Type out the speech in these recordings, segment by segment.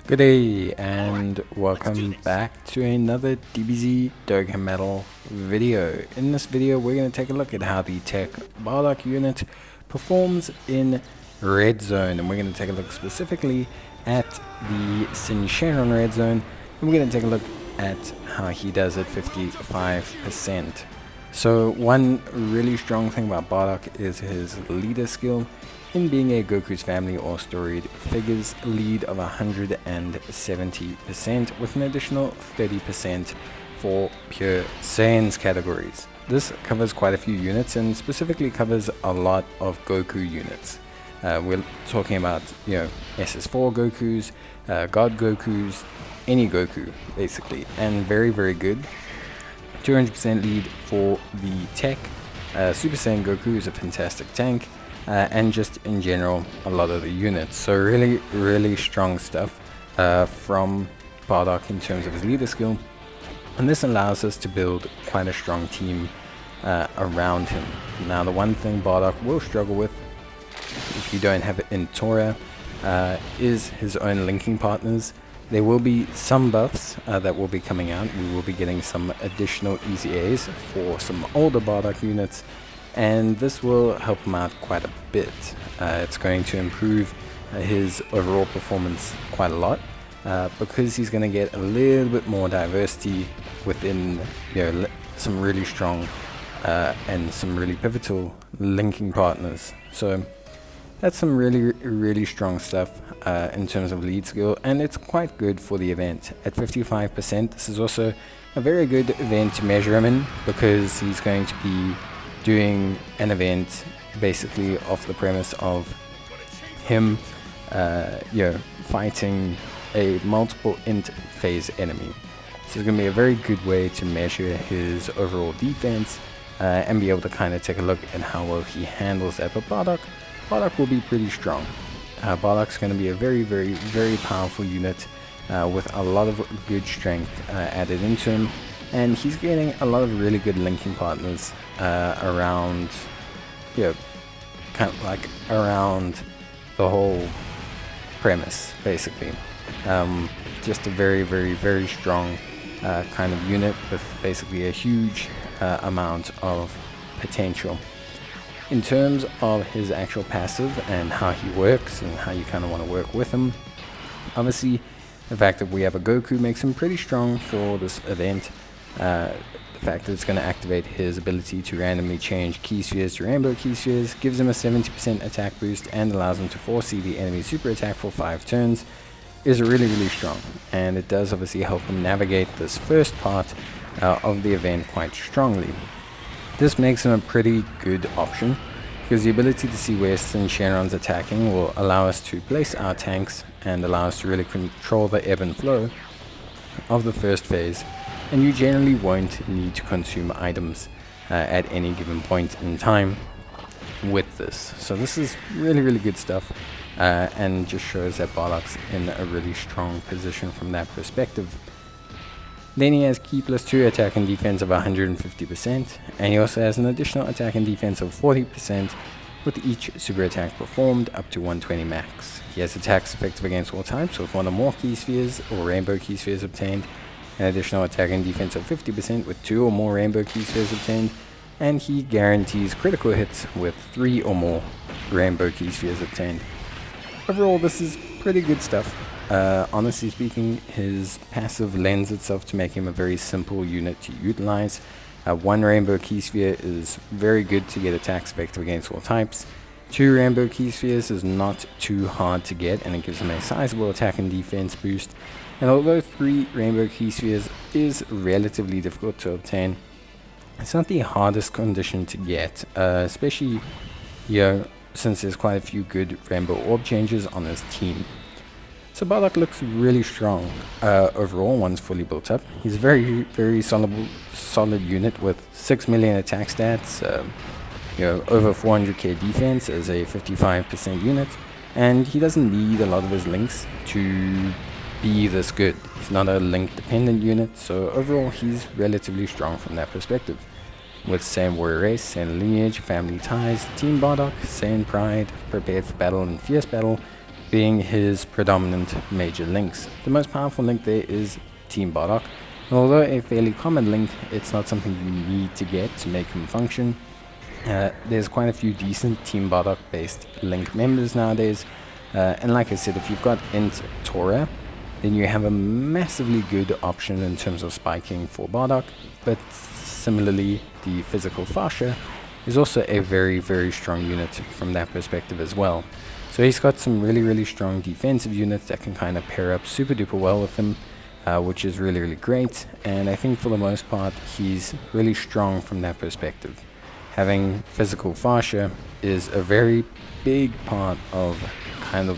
Good day and welcome back to another Dbz Dokkan Metal video. In this video we're going to take a look at how the TEQ Bardock unit performs in red zone, and we're going to take a look specifically at the Syn Shenron red zone, and we're going to take a look at how he does at 55%. So one really strong thing about Bardock is his leader skill, in being a Goku's family or storied figures lead of 170%, with an additional 30% for pure Saiyans categories. This covers quite a few units and specifically covers a lot of Goku units. We're talking about, SS4 Gokus, God Gokus, any Goku basically, and very good. 200% lead for the TEQ. Super Saiyan Goku is a fantastic tank. And just in general a lot of the units, so really strong stuff from Bardock in terms of his leader skill, and this allows us to build quite a strong team around him. Now the one thing Bardock will struggle with, if you don't have it in Tora, is his own linking partners. There will be some buffs that will be coming out. We will be getting some additional EZAs for some older Bardock units, and this will help him out quite a bit. It's going to improve his overall performance quite a lot, because he's going to get a little bit more diversity within some really strong and some really pivotal linking partners. So that's some really strong stuff in terms of lead skill, and it's quite good for the event. At 55%, this is also a very good event to measure him in, because he's going to be doing an event basically off the premise of him fighting a multiple int phase enemy. So it's going to be a very good way to measure his overall defense and be able to kind of take a look at how well he handles that. But Bardock will be pretty strong. Bardock's going to be a very powerful unit with a lot of good strength added into him, and he's getting a lot of really good linking partners around, kind of like around the whole premise, basically. Just a very strong kind of unit with basically a huge amount of potential. In terms of his actual passive and how he works and how you kind of want to work with him, obviously the fact that we have a Goku makes him pretty strong for this event. The fact that it's going to activate his ability to randomly change key spheres to rainbow key spheres gives him a 70% attack boost and allows him to foresee the enemy super attack for 5 turns is really strong, and it does obviously help him navigate this first part of the event quite strongly. This makes him a pretty good option, because the ability to see where Syn Shenron's attacking will allow us to place our tanks and allow us to really control the ebb and flow of the first phase, and you generally won't need to consume items at any given point in time with this. So this is really good stuff, and just shows that Bardock's in a really strong position from that perspective. Then he has key +2 attack and defense of 150%, and he also has an additional attack and defense of 40% with each super attack performed up to 120 max. He has attacks effective against all types with 1 or more key spheres or rainbow key spheres obtained, an additional attack and defense of 50% with 2 or more rainbow key spheres obtained, and he guarantees critical hits with 3 or more rainbow key spheres obtained. Overall, this is pretty good stuff. Honestly speaking, his passive lends itself to make him a very simple unit to utilize. 1 rainbow key sphere is very good to get attacks effective against all types. 2 rainbow key spheres is not too hard to get, and it gives him a sizable attack and defense boost. And although 3 rainbow key spheres is relatively difficult to obtain, it's not the hardest condition to get, especially since there's quite a few good rainbow orb changes on his team. So Bardock looks really strong overall once fully built up. He's a very solid unit with 6 million attack stats, over 400k defense as a 55% unit, and he doesn't need a lot of his links to be this good. He's not a link dependent unit, so overall he's relatively strong from that perspective. With Saiyan warrior race, Saiyan lineage, family ties, Team Bardock, Saiyan pride, prepared for battle and fierce battle, being his predominant major links. The most powerful link there is Team Bardock. Although a fairly common link, it's not something you need to get to make him function. There's quite a few decent Team Bardock based link members nowadays, and like I said, if you've got Int Tora, then you have a massively good option in terms of spiking for Bardock, but similarly the physical Fascia is also a very strong unit from that perspective as well. So he's got some really strong defensive units that can kind of pair up super duper well with him, which is really great, and I think for the most part he's really strong from that perspective. Having physical Fascia is a very big part of kind of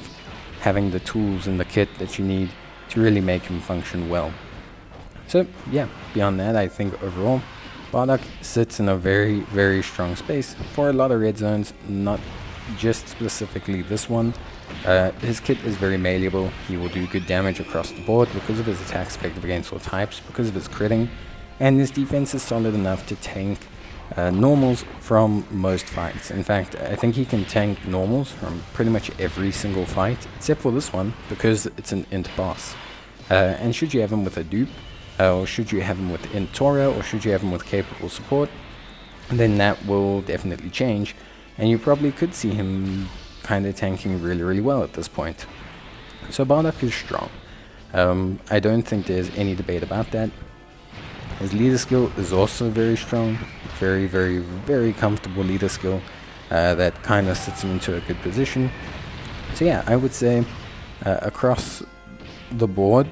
having the tools and the kit that you need to really make him function well. So yeah, beyond that, I think overall Bardock sits in a very strong space for a lot of red zones, not just specifically this one. His kit is very malleable. He will do good damage across the board because of his attacks effective against all types, because of his critting, and his defense is solid enough to tank normals from most fights. In fact, I think he can tank normals from pretty much every single fight, except for this one, because it's an int boss. And should you have him with a dupe, or should you have him with int Tora, or should you have him with capable support, then that will definitely change, and you probably could see him kind of tanking really well at this point. So Bardock is strong. I don't think there's any debate about that. His leader skill is also very strong, very comfortable leader skill that kind of sits him into a good position. So yeah, I would say across the board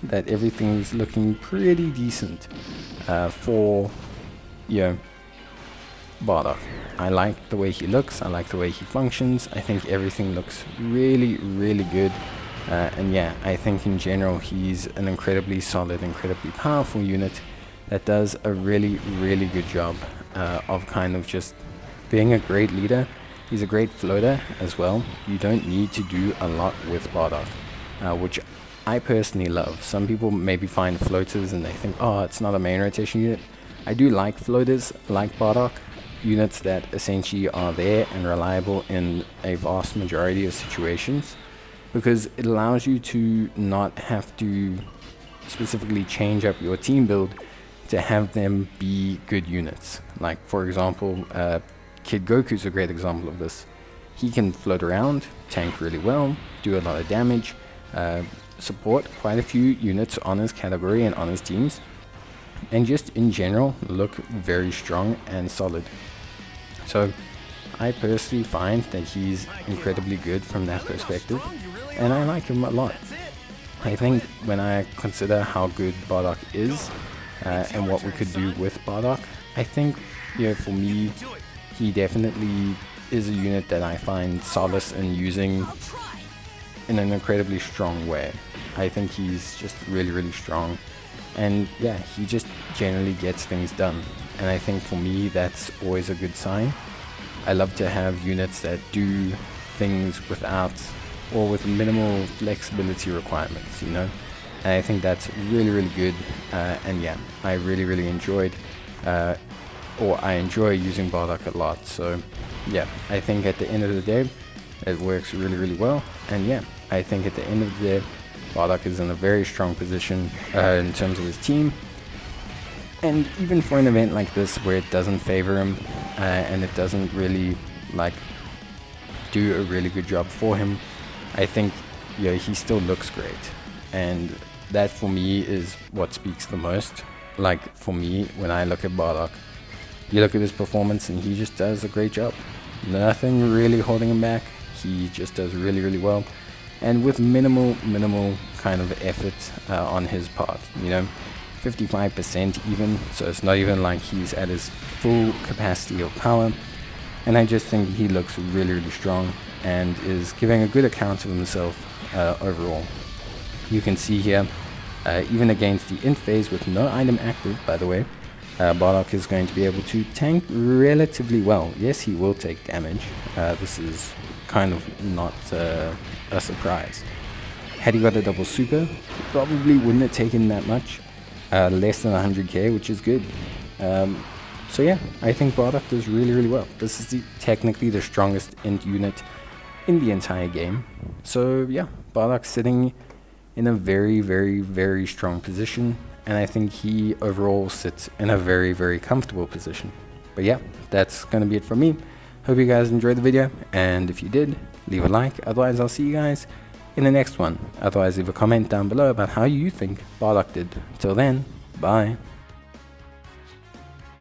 that everything's looking pretty decent for Bardock. I like the way he looks, I like the way he functions. I think everything looks really good, and yeah, I think in general he's an incredibly solid, incredibly powerful unit that does a really good job of kind of just being a great leader. He's a great floater as well. You don't need to do a lot with Bardock, which I personally love. Some people maybe find floaters and they think, oh, it's not a main rotation unit. I do like floaters like Bardock, units that essentially are there and reliable in a vast majority of situations, because it allows you to not have to specifically change up your team build to have them be good units. Like for example, Kid Goku's a great example of this. He can float around, tank really well, do a lot of damage, support quite a few units on his category and on his teams, and just in general look very strong and solid. So I personally find that he's incredibly good from that perspective, and I like him a lot. I think when I consider how good Bardock is and what we could do with Bardock, I think for me he definitely is a unit that I find solace in using in an incredibly strong way. I think he's just really strong, and yeah, he just generally gets things done, and I think for me that's always a good sign. I love to have units that do things without or with minimal flexibility requirements, and I think that's really good, and yeah, I really enjoy using Bardock a lot. So yeah, I think at the end of the day it works really well, and yeah, I think at the end of the day Bardock is in a very strong position in terms of his team, and even for an event like this where it doesn't favor him and it doesn't really do a really good job for him, I think he still looks great, and that for me is what speaks the most. Like for me, when I look at Bardock, you look at his performance and he just does a great job. Nothing really holding him back. He just does really well, and with minimal kind of effort on his part, 55% even, so it's not even like he's at his full capacity of power, and I just think he looks really strong and is giving a good account of himself overall. You can see here, even against the int phase with no item active, by the way, Bardock is going to be able to tank relatively well. Yes, he will take damage. This is kind of not a surprise. Had he got a double super, he probably wouldn't have taken that much, less than 100k, which is good. So yeah, I think Bardock does really well. This is technically the strongest int unit in the entire game. So yeah, Bardock's sitting in a very, very, very strong position, and I think he overall sits in a very, very comfortable position. But yeah, that's gonna be it from me. Hope you guys enjoyed the video, and if you did, leave a like. Otherwise, I'll see you guys in the next one. Otherwise, leave a comment down below about how you think Bardock did. Till then, bye.